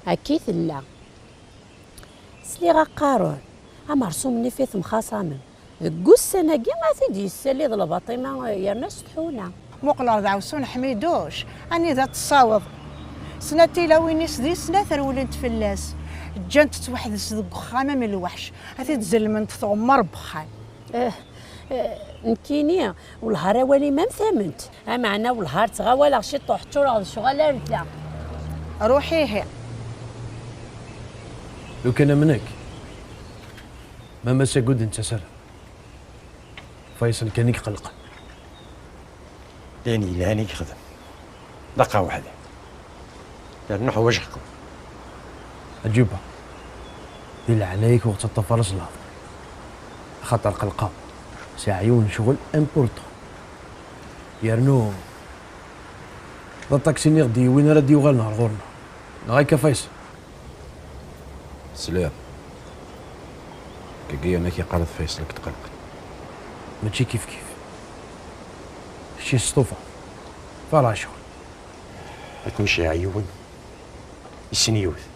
أكيد لا. سلي غقارون مرسوم نفيث مخاصمم السنة كي ما تدي السلي ذا الباطمة يا ناس تحونا مقلر دعوسون حميدوش اني ذات تصاوض سنتي لو وين سدي سنه ثرولنت فلاس جانت توحد صدق خامه من الوحش هاتي تزلمنت تغمر بخان نكيني والهار ولي ما مثمنت معنا والهار تغاول شي طوح تشور شغال لا روحي هي لو كان منك ما مسا قد انت سر فيصل كان يقلق لاني لاني يخدم دقه واحده نروح وجهكم اجيبها يلا عليك وقت الطفرس الهضم خطر قلقه ساعيون شغل امبورطون يرنو الطاكسي نغدي وين ردي وغال نهار غورنا غايكا فيصل سلام كي انا كي قالت فيصل تقلق ماشي كيف شي سطوفه فلا شغل تمشي عيون السنيوث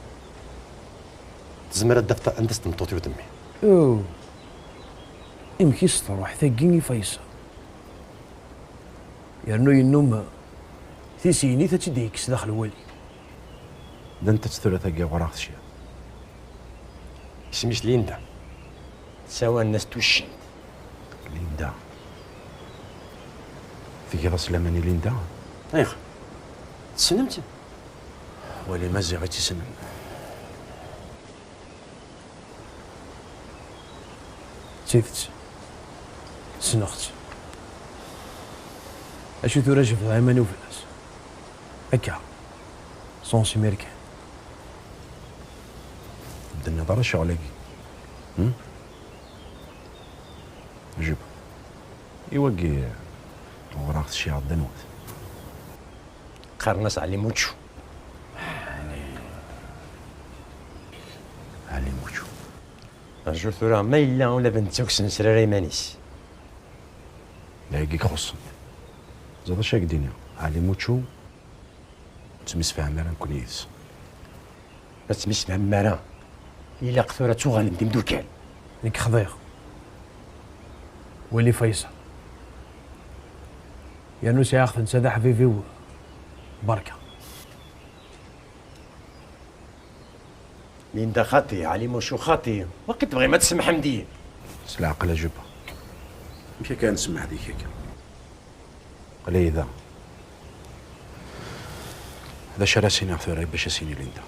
تزمر الدفتر عند استمطوتي وتمي اوه يمكن يستروح ثقيني فيصل يرنو ينوم ثيسيني تتديكس داخل ولي ده انت تثلاثة جا وراك شيء اسميش ليندا سوا الناس توشي ليندا في كذا سلاماني ليندا ايخ تسلمت ولي مازي غير تسلم سيفت سنخت اشو تراجع في العماني وفي الناس هكا صونسي ميريكان بدنا نظر شغلك جيب يوقي وراك شي عضنوت قارناس علي موتشو علي موتشو رجل ثورة ما إلا ولا بنتوكس نسراري مانيس لا يجيك خص زاد شاك دينيا علي موتشو تمس فهم مران كونيس ما تسميش فهم مران إلا قثورة توغال نديم دوكال ليك خضير ولي فيصل يا نوسي ياخذ نسدح في بركه ليندا خاطي علي موشو خاطي وقت تبغي ما تسمح مدي سلا عقل جبها مشي كان نسمع هذيك هيك قلي ذا هذا شراسينا ثوري باش اسيني ليندا